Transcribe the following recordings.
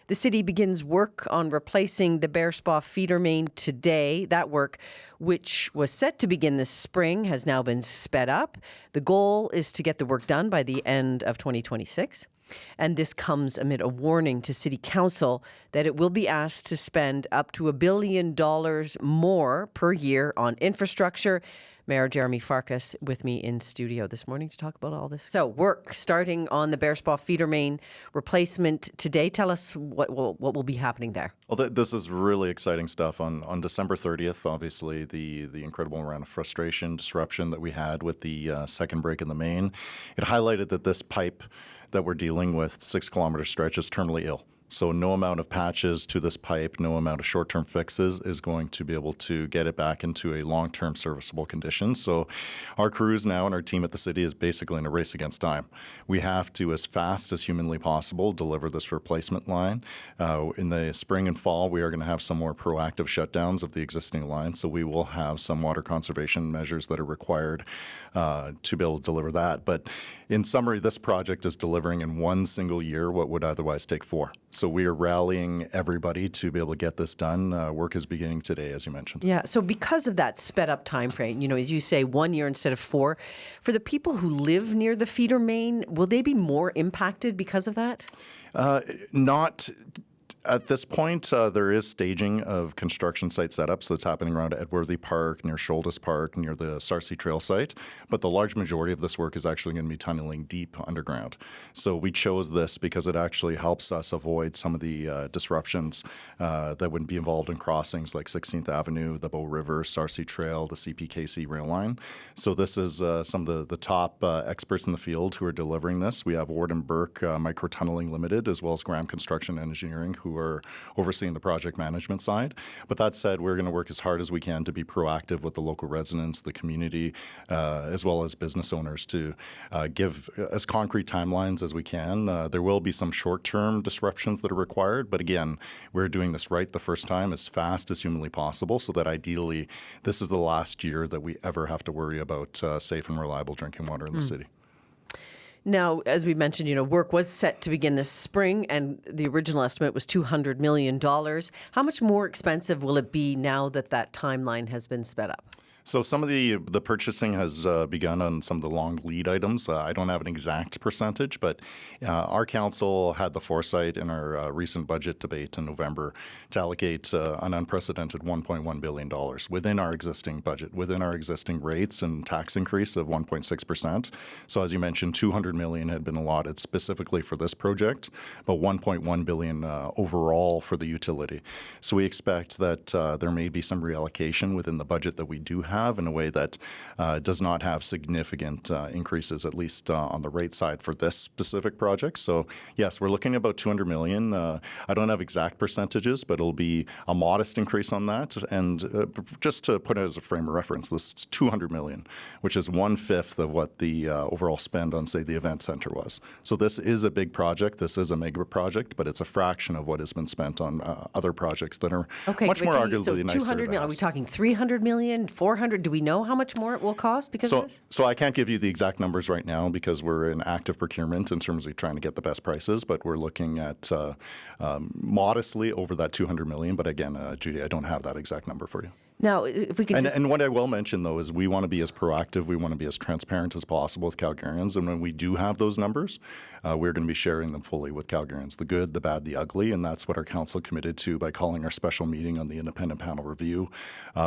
The city begins work on replacing the Bearpaw feeder main today. That work, which was set to begin this spring, has now been sped up. The goal is to get the work done by the end of 2026. And this comes amid a warning to City Council that it will be asked to spend up to $1 billion more per year on infrastructure. Mayor Jeromy Farkas with me in studio this morning to talk about all this. So work starting on the Bearpaw feeder main replacement today. Tell us what will be happening there. Well, this is really exciting stuff. On December 30th, obviously, the incredible amount of frustration, disruption that we had with the second break in the main, it highlighted that this pipe that we're dealing with, 6-kilometer stretch, is terminally ill. So no amount of patches to this pipe, no amount of short-term fixes is going to be able to get it back into a long-term serviceable condition. So our crews now and our team at the city is basically in a race against time. We have to, as fast as humanly possible, deliver this replacement line. In the spring and fall, we are going to have some more proactive shutdowns of the existing line. So we will have some water conservation measures that are required to be able to deliver that. But in summary, this project is delivering in one single year what would otherwise take 4. So we are rallying everybody to be able to get this done. Work is beginning today, as you mentioned. Yeah, so because of that sped up time frame, as you say, 1 year instead of 4, for the people who live near the feeder main, will they be more impacted because of that? Not at this point. There is staging of construction site setups that's happening around Edworthy Park, near Shouldes Park, near the Sarcee Trail site. But the large majority of this work is actually going to be tunneling deep underground. So we chose this because it actually helps us avoid some of the disruptions that would be involved in crossings like 16th Avenue, the Bow River, Sarcee Trail, the CPKC rail line. So this is some of the top experts in the field who are delivering this. We have Ward and Burke Microtunneling Limited, as well as Graham Construction Engineering, who are overseeing the project management side. But that said, we're going to work as hard as we can to be proactive with the local residents, the community, as well as business owners to give as concrete timelines as we can. There will be some short-term disruptions that are required, but again, we're doing this right the first time as fast as humanly possible so that ideally this is the last year that we ever have to worry about safe and reliable drinking water in the city. Now, as we mentioned, work was set to begin this spring, and the original estimate was $200 million. How much more expensive will it be now that that timeline has been sped up? So some of the purchasing has begun on some of the long lead items. I don't have an exact percentage, but our council had the foresight in our recent budget debate in November to allocate an unprecedented $1.1 billion within our existing budget, within our existing rates and tax increase of 1.6%. So as you mentioned, $200 million had been allotted specifically for this project, but $1.1 billion overall for the utility. So we expect that there may be some reallocation within the budget that we do have in a way that does not have significant increases, at least on the rate side for this specific project. So yes, we're looking at about $200 million. I don't have exact percentages, but it'll be a modest increase on that. And just to put it as a frame of reference, this is $200 million, which is 1/5 of what the overall spend on, say, the event center was. So this is a big project. This is a mega project, but it's a fraction of what has been spent on other projects that are much more arguably nicer. So $200 million, are we talking $300 million, $400? Do we know how much more it will cost because of this? So I can't give you the exact numbers right now because we're in active procurement in terms of trying to get the best prices, but we're looking at modestly over that $200 million. But again, Judy, I don't have that exact number for you. Now, if we could and what I will mention, though, is we want to be as proactive, we want to be as transparent as possible with Calgarians. And when we do have those numbers, we're going to be sharing them fully with Calgarians, the good, the bad, the ugly. And that's what our council committed to by calling our special meeting on the independent panel review.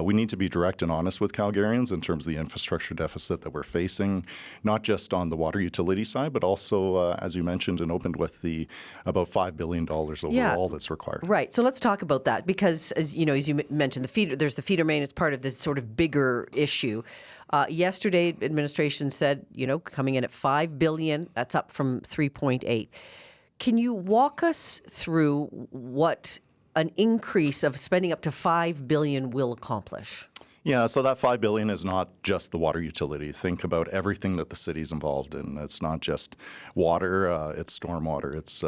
We need to be direct and honest with Calgarians in terms of the infrastructure deficit that we're facing, not just on the water utility side, but also, as you mentioned and opened with, the about $5 billion overall that's required. Right. So let's talk about that because, as you mentioned, there's the feeder main as part of this sort of bigger issue. Yesterday, administration said, coming in at $5 billion, that's up from 3.8. Can you walk us through what an increase of spending up to $5 billion will accomplish? Yeah, so that $5 billion is not just the water utility. Think about everything that the city's involved in. It's not just water, it's stormwater, it's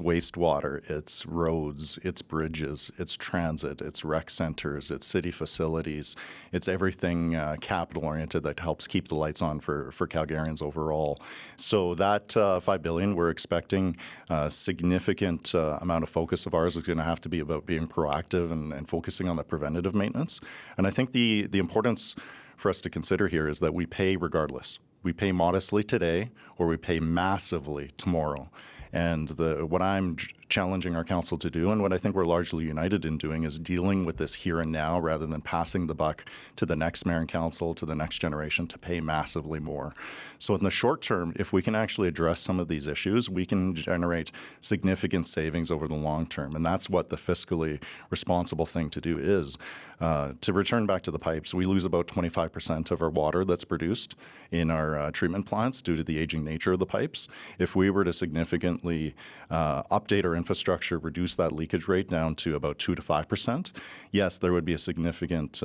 wastewater, it's roads, it's bridges, it's transit, it's rec centers, it's city facilities, it's everything capital-oriented that helps keep the lights on for Calgarians overall. So that $5 billion, we're expecting a significant amount of focus of ours is going to have to be about being proactive and focusing on the preventative maintenance. And I think the importance for us to consider here is that we pay regardless. We pay modestly today or we pay massively tomorrow. And what I'm challenging our council to do, and what I think we're largely united in doing, is dealing with this here and now rather than passing the buck to the next mayor and council, to the next generation to pay massively more. So in the short term, if we can actually address some of these issues, we can generate significant savings over the long term. And that's what the fiscally responsible thing to do is. To return back to the pipes, we lose about 25% of our water that's produced in our treatment plants due to the aging nature of the pipes. If we were to significantly update our infrastructure, reduce that leakage rate down to about 2 to 5%, yes, there would be a significant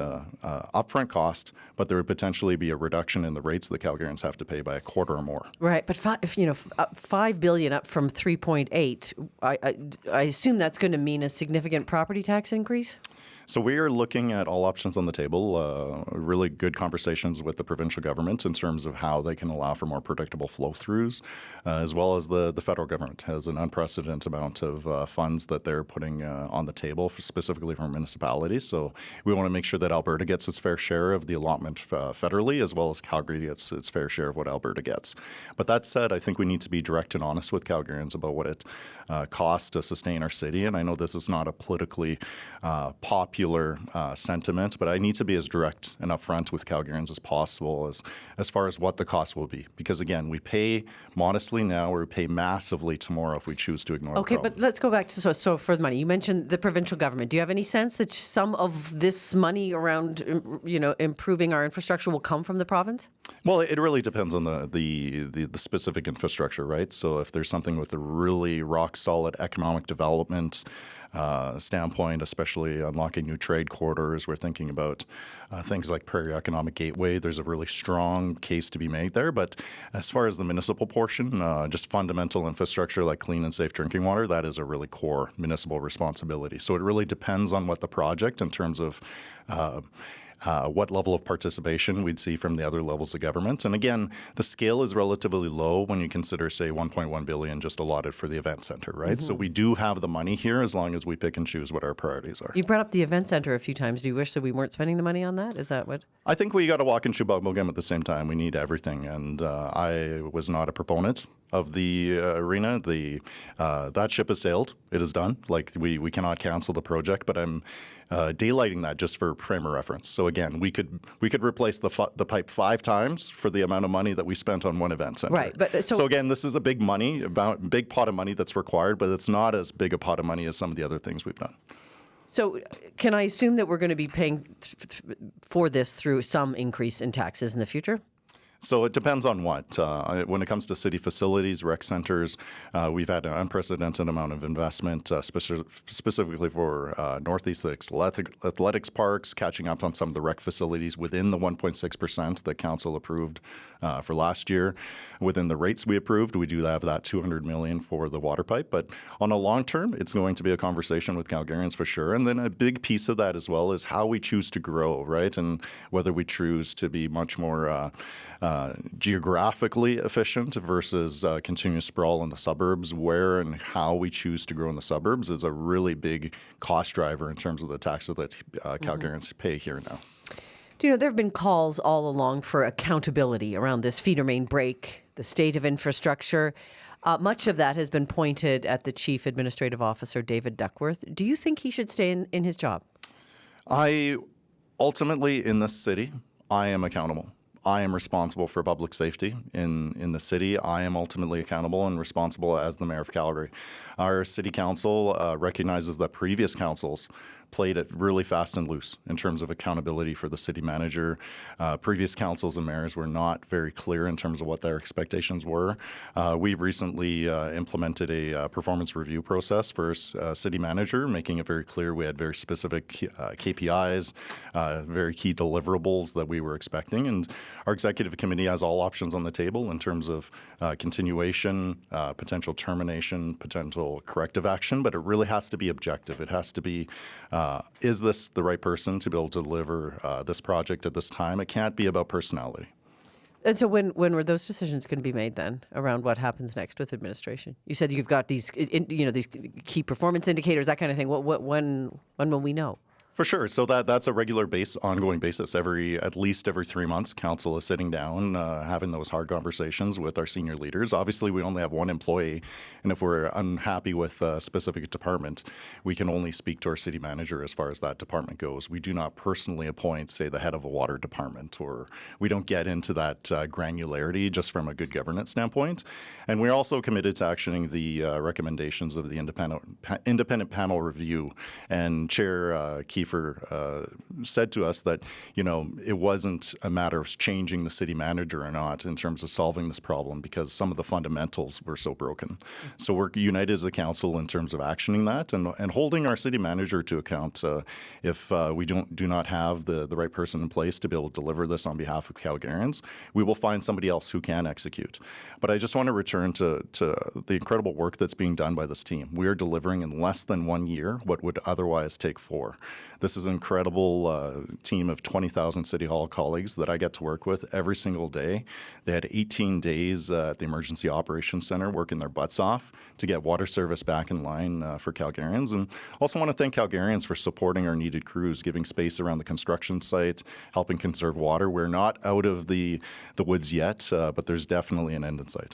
upfront cost, but there would potentially be a reduction in the rates that Calgarians have to pay by a quarter or more. Right, but $5 billion up from 3.8, I assume that's going to mean a significant property tax increase? So we are looking at all options on the table, really good conversations with the provincial government in terms of how they can allow for more predictable flow-throughs, as well as the federal government has an unprecedented amount of funds that they're putting on the table, specifically for municipalities. So we want to make sure that Alberta gets its fair share of the allotment federally, as well as Calgary gets its fair share of what Alberta gets. But that said, I think we need to be direct and honest with Calgarians about what it costs to sustain our city. And I know this is not a politically popular sentiment, but I need to be as direct and upfront with Calgarians as possible as far as what the cost will be. Because again, we pay modestly now, or we pay massively tomorrow if we choose to ignore Okay, the problem. but let's go back to so for the money. You mentioned the provincial government. Do you have any sense that some of this money around improving our infrastructure will come from the province? Well, it really depends on the specific infrastructure, right? So if there's something with a really rock-solid economic development standpoint, especially unlocking new trade corridors, we're thinking about things like Prairie Economic Gateway. There's a really strong case to be made there. But as far as the municipal portion, just fundamental infrastructure like clean and safe drinking water, that is a really core municipal responsibility. So it really depends on what the project in terms of what level of participation we'd see from the other levels of government. And again, the scale is relatively low when you consider, say, $1.1 billion just allotted for the event center, right? Mm-hmm. So we do have the money here as long as we pick and choose what our priorities are. You brought up the event center a few times. Do you wish that we weren't spending the money on that? Is that what? I think we got to walk and chew bubblegum at the same time. We need everything. And I was not a proponent of the arena. That ship has sailed. It is done. Like we cannot cancel the project, but I'm daylighting that just for frame of reference. So again, we could replace the pipe 5 times for the amount of money that we spent on one event center. Right. But so again, this is a big pot of money that's required, but it's not as big a pot of money as some of the other things we've done. So can I assume that we're going to be paying for this through some increase in taxes in the future? So it depends on what. When it comes to city facilities, rec centers, we've had an unprecedented amount of investment, specifically for Northeast athletics parks, catching up on some of the rec facilities within the 1.6% that council approved for last year. Within the rates we approved, we do have that $200 million for the water pipe. But on a long term, it's going to be a conversation with Calgarians for sure. And then a big piece of that as well is how we choose to grow, right? And whether we choose to be much more geographically efficient versus continuous sprawl in the suburbs. Where and how we choose to grow in the suburbs is a really big cost driver in terms of the taxes that Calgarians pay here now. Do you know, there have been calls all along for accountability around this feeder main break, the state of infrastructure. Much of that has been pointed at the Chief Administrative Officer, David Duckworth. Do you think he should stay in his job? Ultimately, in this city, I am accountable. I am responsible for public safety in the city. I am ultimately accountable and responsible as the mayor of Calgary. Our city council recognizes that previous councils played it really fast and loose in terms of accountability for the city manager. Previous councils and mayors were not very clear in terms of what their expectations were. We recently implemented a performance review process for city manager, making it very clear we had very specific KPIs, very key deliverables that we were expecting. And our executive committee has all options on the table in terms of continuation, potential termination, potential corrective action, but it really has to be objective. It has to be is this the right person to be able to deliver this project at this time? It can't be about personality. And so when were those decisions going to be made then around what happens next with administration? You said you've got these, these key performance indicators, that kind of thing. When will we know? For sure. So that's a regular ongoing basis. At least every 3 months, council is sitting down, having those hard conversations with our senior leaders. Obviously, we only have one employee, and if we're unhappy with a specific department, we can only speak to our city manager as far as that department goes. We do not personally appoint, say, the head of a water department, or we don't get into that granularity just from a good governance standpoint. And we're also committed to actioning the recommendations of the independent panel review. And Chair Kiefer said to us that, it wasn't a matter of changing the city manager or not in terms of solving this problem because some of the fundamentals were so broken. So we're united as a council in terms of actioning that and holding our city manager to account. If we do not have the right person in place to be able to deliver this on behalf of Calgarians, we will find somebody else who can execute. But I just want to return to the incredible work that's being done by this team. We are delivering in less than 1 year what would otherwise take 4. This is an incredible team of 20,000 City Hall colleagues that I get to work with every single day. They had 18 days at the Emergency Operations Center working their butts off to get water service back in line for Calgarians. And also want to thank Calgarians for supporting our needed crews, giving space around the construction site, helping conserve water. We're not out of the woods yet, but there's definitely an end in sight.